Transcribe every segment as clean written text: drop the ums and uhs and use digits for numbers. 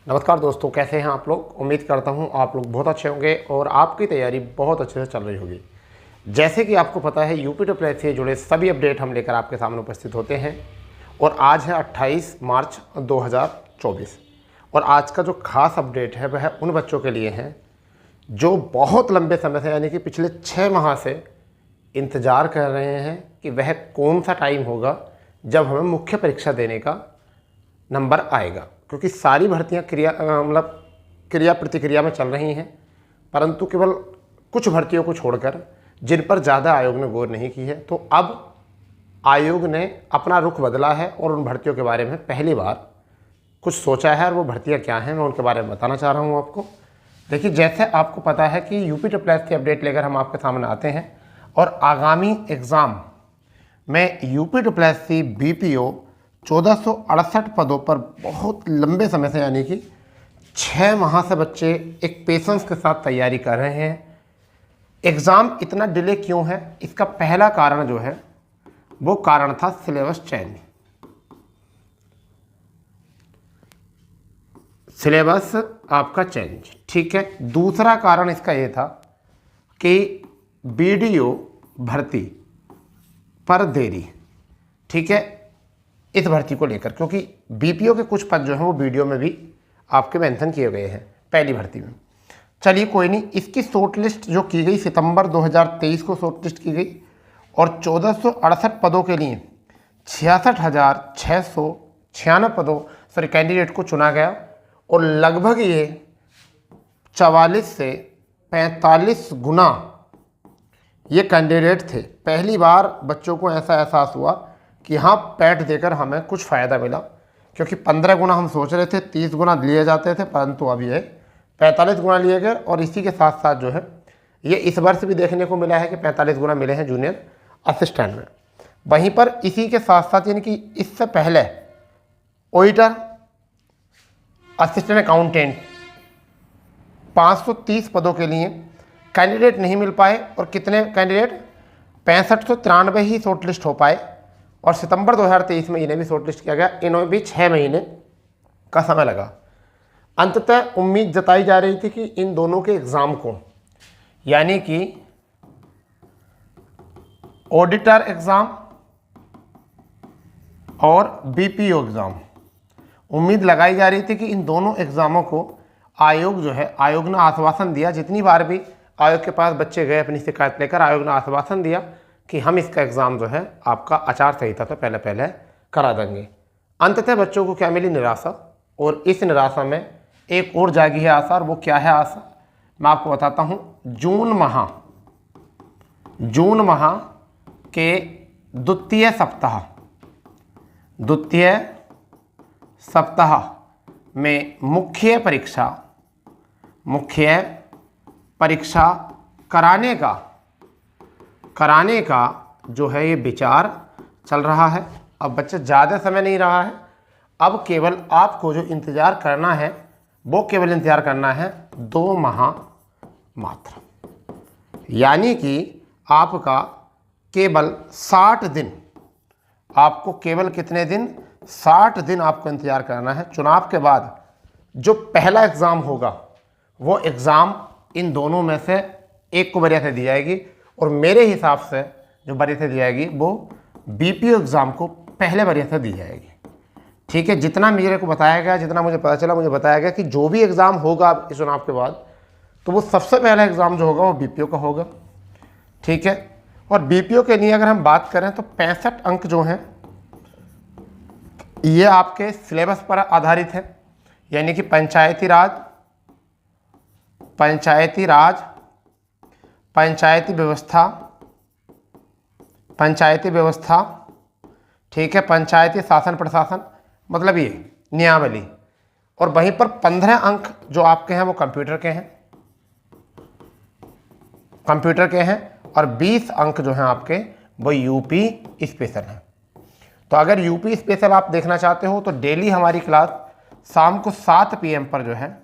नमस्कार दोस्तों, कैसे हैं आप लोग। उम्मीद करता हूं आप लोग बहुत अच्छे होंगे और आपकी तैयारी बहुत अच्छे से चल रही होगी। जैसे कि आपको पता है, यूपी ट्रिपल से जुड़े सभी अपडेट हम लेकर आपके सामने उपस्थित होते हैं और आज है 28 मार्च 2024 और आज का जो खास अपडेट है वह उन बच्चों के लिए है जो बहुत लंबे समय से यानी कि पिछले 6 माह से इंतज़ार कर रहे हैं कि वह कौन सा टाइम होगा जब हमें मुख्य परीक्षा देने का नंबर आएगा। क्योंकि सारी भर्तियां क्रिया प्रतिक्रिया में चल रही हैं, परंतु केवल कुछ भर्तियों को छोड़कर जिन पर ज़्यादा आयोग ने गौर नहीं की है, तो अब आयोग ने अपना रुख बदला है और उन भर्तियों के बारे में पहली बार कुछ सोचा है। और वो भर्तियां क्या हैं मैं उनके बारे में बताना चाह रहा हूँ आपको। देखिए, जैसे आपको पता है कि यूपी ट्रिपल की अपडेट लेकर हम आपके सामने आते हैं और आगामी एग्ज़ाम में यूपी ट्रिपल सी BPO 1468 पदों पर बहुत लंबे समय से यानी कि 6 माह से बच्चे एक पेशेंस के साथ तैयारी कर रहे हैं। एग्ज़ाम इतना डिले क्यों है, इसका पहला कारण जो है वो कारण था सिलेबस चेंज। सिलेबस आपका चेंज, ठीक है। दूसरा कारण इसका ये था कि BDO भर्ती पर देरी, ठीक है, इस भर्ती को लेकर, क्योंकि BPO के कुछ पद जो हैं वो BDO में भी आपके मेंशन किए गए हैं पहली भर्ती में। चलिए कोई नहीं, इसकी शॉर्ट लिस्ट जो की गई सितंबर 2023 को शॉर्ट लिस्ट की गई और 1468 पदों के लिए 66,696 कैंडिडेट को चुना गया और लगभग ये 44 से 45 गुना ये कैंडिडेट थे। पहली बार बच्चों को ऐसा एहसास हुआ कि हाँ, पैट देकर हमें कुछ फ़ायदा मिला, क्योंकि 15 गुना हम सोच रहे थे, 30 गुना लिए जाते थे, परंतु अब ये 45 गुना लिए गए। और इसी के साथ साथ जो है ये इस वर्ष भी देखने को मिला है कि 45 गुना मिले हैं जूनियर असिस्टेंट में। वहीं पर इसी के साथ साथ यानी कि इससे पहले ऑडिटर, असिस्टेंट अकाउंटेंट 530 पदों के लिए कैंडिडेट नहीं मिल पाए और कितने कैंडिडेट 6593 ही शॉर्टलिस्ट हो पाए और सितंबर 2023 में इन्हें भी शॉर्टलिस्ट किया गया। इन्हें भी 6 महीने का समय लगा। अंततः उम्मीद जताई जा रही थी कि इन दोनों के एग्ज़ाम को, यानी कि ऑडिटर एग्ज़ाम और BPO एग्ज़ाम, उम्मीद लगाई जा रही थी कि इन दोनों एग्ज़ामों को आयोग जो है, आयोग ने आश्वासन दिया, जितनी बार भी आयोग के पास बच्चे गए अपनी शिकायत लेकर, आयोग ने आश्वासन दिया कि हम इसका एग्ज़ाम जो है आपका आचार संहिता तो पहले करा देंगे। अंततः बच्चों को क्या मिली? निराशा। और इस निराशा में एक और जागी है आशा, और वो क्या है आशा, मैं आपको बताता हूँ। जून माह के द्वितीय सप्ताह में मुख्य परीक्षा कराने का जो है ये विचार चल रहा है। अब बच्चे ज़्यादा समय नहीं रहा है, अब केवल आपको जो इंतज़ार करना है वो केवल इंतज़ार करना है 2 माह मात्र, यानी कि आपका केवल 60 दिन, आपको केवल कितने दिन? 60 दिन आपको इंतज़ार करना है। चुनाव के बाद जो पहला एग्ज़ाम होगा वो एग्ज़ाम इन दोनों में से एक को वरीयता दी जाएगी और मेरे हिसाब से जो वरीयता दी जाएगी वो BPO एग्ज़ाम को पहले वरीयता दी जाएगी, ठीक है। जितना मेरे को बताया गया, जितना मुझे पता चला, मुझे बताया गया कि जो भी एग्ज़ाम होगा इस चुनाव के बाद, तो वो सबसे पहला एग्ज़ाम जो होगा वो BPO का होगा, ठीक है। और BPO के लिए अगर हम बात करें तो 65 अंक जो हैं ये आपके सिलेबस पर आधारित है, यानी कि पंचायती व्यवस्था, ठीक है, पंचायती शासन प्रशासन, मतलब ये नियमावली। और वहीं पर 15 अंक जो आपके हैं वो कंप्यूटर के हैं और 20 अंक जो हैं आपके वो UP स्पेशल हैं। तो अगर UP स्पेशल आप देखना चाहते हो तो डेली हमारी क्लास शाम को 7 PM पर जो है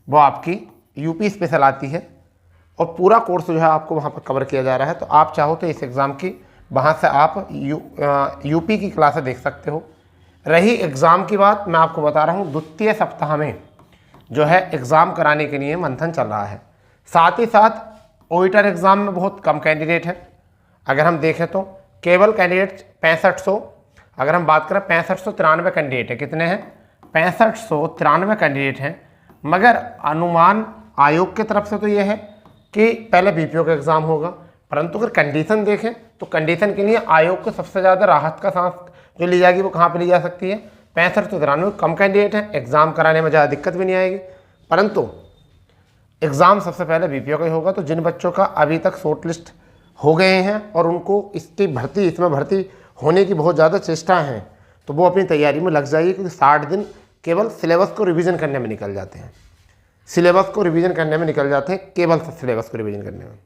वो आपकी UP स्पेशल आती है और पूरा कोर्स जो है आपको वहाँ पर कवर किया जा रहा है। तो आप चाहो तो इस एग्ज़ाम की वहाँ से आप UP की क्लासें देख सकते हो। रही एग्ज़ाम की बात, मैं आपको बता रहा हूँ द्वितीय सप्ताह में जो है एग्ज़ाम कराने के लिए मंथन चल रहा है। साथ ही साथ ऑडिटर एग्ज़ाम में बहुत कम कैंडिडेट हैं। अगर हम देखें तो केवल कैंडिडेट 6500, अगर हम बात करें 6593 कैंडिडेट है। कितने हैं? 6593 कैंडिडेट हैं। मगर अनुमान आयोग की तरफ से तो ये है कि पहले बीपीओ का एग्ज़ाम होगा, परंतु अगर कंडीशन देखें तो कंडीशन के लिए आयोग को सबसे ज़्यादा राहत का सांस जो ली जाएगी वो कहाँ पर ली जा सकती है? 6593 कम कैंडिडेट हैं, एग्ज़ाम कराने में ज़्यादा दिक्कत भी नहीं आएगी। परंतु एग्ज़ाम सबसे पहले बीपीओ का ही होगा। तो जिन बच्चों का अभी तक शॉर्ट लिस्ट हो गए हैं और उनको इसमें भर्ती होने की बहुत ज़्यादा चेष्टा है, तो वो अपनी तैयारी में लग जाइए, क्योंकि 60 दिन केवल सिलेबस को रिवीजन करने में निकल जाते हैं। सिलेबस को रिवीजन करने में निकल जाते हैं, केवल सिलेबस को रिवीजन करने में,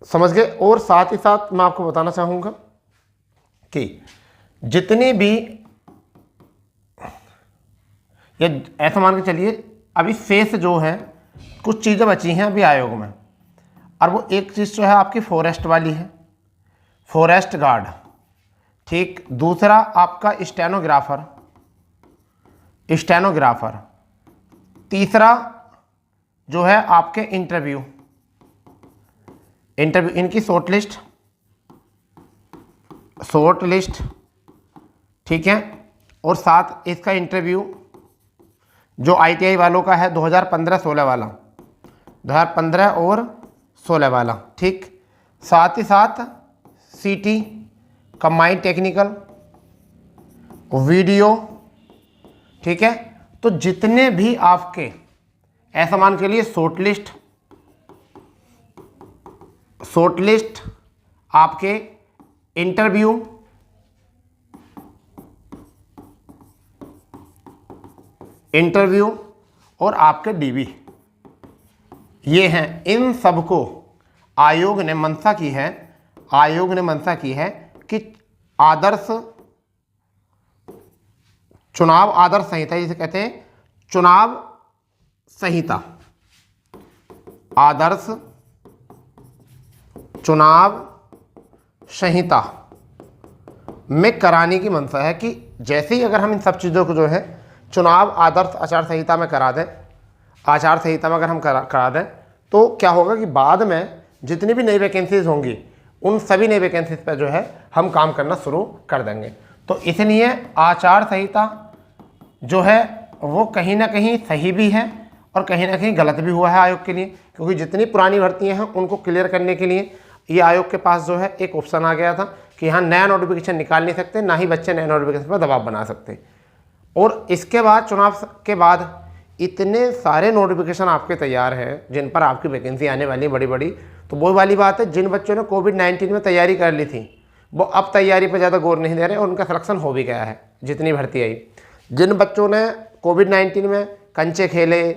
समझ गए। और साथ ही साथ मैं आपको बताना चाहूँगा कि जितनी भी या ऐसा मान के चलिए अभी शेष जो है कुछ चीज़ें बची हैं अभी आयोग में, और वो एक चीज़ जो है आपकी फॉरेस्ट वाली है, फॉरेस्ट गार्ड, ठीक। दूसरा आपका स्टेनोग्राफर। तीसरा जो है आपके इंटरव्यू इनकी शॉर्ट लिस्ट, ठीक है। और साथ इसका इंटरव्यू जो ITI वालों का है 2015-16 वाला, 2015 और 16 वाला, ठीक। साथ ही साथ CT कंबाइंड टेक्निकल वीडियो, ठीक है। तो जितने भी आपके ऐसा मान के लिए शॉर्ट लिस्ट आपके इंटरव्यू और आपके DB, ये हैं। इन सबको आयोग ने मंशा की है कि चुनाव आदर्श संहिता, जिसे कहते हैं चुनाव संहिता, आदर्श चुनाव संहिता में कराने की मंशा है कि जैसे ही अगर हम इन सब चीज़ों को जो है चुनाव आदर्श आचार संहिता में करा दें, आचार संहिता में अगर हम करा दें, तो क्या होगा कि बाद में जितनी भी नई वैकेंसीज होंगी उन सभी नई वैकेंसीज पर जो है हम काम करना शुरू कर देंगे। तो इसलिए आचार संहिता जो है वो कहीं ना कहीं सही भी है और कहीं ना कहीं गलत भी हुआ है आयोग के लिए, क्योंकि जितनी पुरानी भर्तियां हैं उनको क्लियर करने के लिए ये आयोग के पास जो है एक ऑप्शन आ गया था कि यहाँ नया नोटिफिकेशन निकाल नहीं सकते, ना ही बच्चे नए नोटिफिकेशन पर दबाव बना सकते। और इसके बाद चुनाव के बाद इतने सारे नोटिफिकेशन आपके तैयार हैं जिन पर आपकी वैकेंसी आने वाली है बड़ी बड़ी। तो वो वाली बात है, जिन बच्चों ने कोविड-19 में तैयारी कर ली थी वो अब तैयारी पर ज़्यादा गौर नहीं दे रहे और उनका सिलेक्शन हो भी गया है जितनी भर्ती आई। जिन बच्चों ने कोविड-19 में कंचे खेले,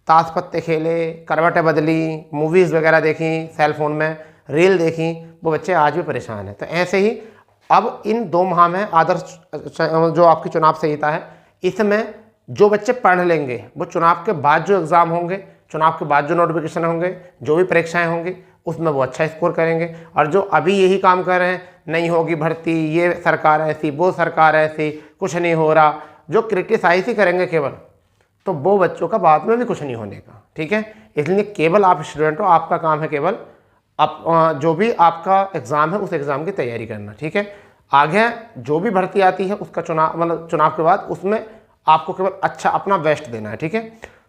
ताश पत्ते खेले, करवटें बदली, मूवीज़ वगैरह देखी, सेल फोन में रील देखी, वो बच्चे आज भी परेशान हैं। तो ऐसे ही अब इन 2 माह में आदर्श जो आपकी चुनाव संहिता है, इसमें जो बच्चे पढ़ लेंगे वो चुनाव के बाद जो एग्ज़ाम होंगे, चुनाव के बाद जो नोटिफिकेशन होंगे, जो भी परीक्षाएं होंगी उसमें वो अच्छा स्कोर करेंगे। और जो अभी यही काम कर रहे हैं, नहीं होगी भर्ती, ये सरकार ऐसी, वो सरकार ऐसी, कुछ नहीं हो रहा, जो क्रिटिसाइज ही करेंगे केवल, तो वो बच्चों का बाद में भी कुछ नहीं होने का, ठीक है। इसलिए केवल आप स्टूडेंट हो, आपका काम है केवल जो भी आपका एग्ज़ाम है उस एग्ज़ाम की तैयारी करना, ठीक है। आगे जो भी भर्ती आती है उसका चुनाव के बाद उसमें आपको केवल अच्छा अपना बेस्ट देना है, ठीक है।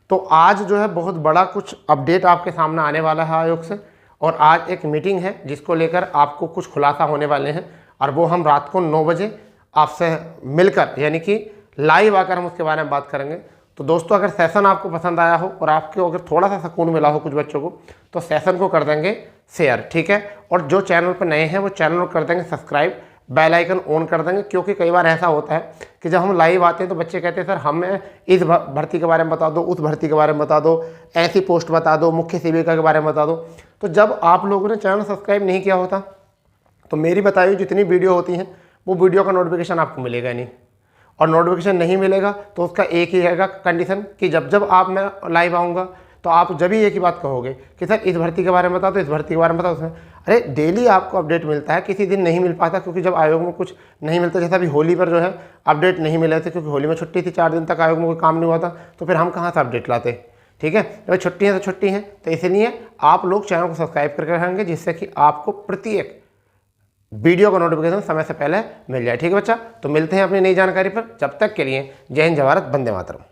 तो आज जो है बहुत बड़ा कुछ अपडेट आपके सामने आने वाला है आयोग से, और आज एक मीटिंग है जिसको लेकर आपको कुछ खुलासा होने वाले हैं, और वो हम रात को 9 बजे आपसे मिलकर यानी कि लाइव आकर हम उसके बारे में बात करेंगे। तो दोस्तों, अगर सेशन आपको पसंद आया हो और आपको अगर थोड़ा सा सुकून मिला हो कुछ बच्चों को, तो सेशन को कर देंगे शेयर, ठीक है। और जो चैनल पर नए हैं वो चैनल को कर देंगे सब्सक्राइब, बेल आइकन ऑन कर देंगे, क्योंकि कई बार ऐसा होता है कि जब हम लाइव आते हैं तो बच्चे कहते हैं सर हमें इस भर्ती के बारे में बता दो, उस भर्ती के बारे में बता दो, ऐसी पोस्ट बता दो, मुख्य सेविका के बारे में बता दो। तो जब आप लोगों ने चैनल सब्सक्राइब नहीं किया होता तो मेरी बताई हुई जितनी वीडियो होती हैं वो वीडियो का नोटिफिकेशन आपको मिलेगा नहीं, और नोटिफिकेशन नहीं मिलेगा तो उसका एक ही रहेगा कंडीशन कि जब आप मैं लाइव आऊँगा तो आप जब ही एक ही बात कहोगे कि सर इस भर्ती के बारे में बता दो, इस भर्ती के बारे में बताओ। उसमें अरे डेली आपको अपडेट मिलता है, किसी दिन नहीं मिल पाता क्योंकि जब आयोग में कुछ नहीं मिलता, जैसा अभी होली पर जो है अपडेट नहीं मिले थे क्योंकि होली में छुट्टी थी, 4 दिन तक आयोग में कोई काम नहीं हुआ था, तो फिर हम कहाँ से अपडेट लाते। ठीक है, भाई छुट्टी है तो छुट्टी है, तो इसलिए आप लोग चैनल को सब्सक्राइब करके रखेंगे जिससे कि आपको प्रत्येक वीडियो का नोटिफिकेशन समय से पहले मिल जाए। ठीक है बच्चा, तो मिलते हैं अपनी नई जानकारी पर, जब तक के लिए जय हिंद, जय भारत, वंदे मातरम।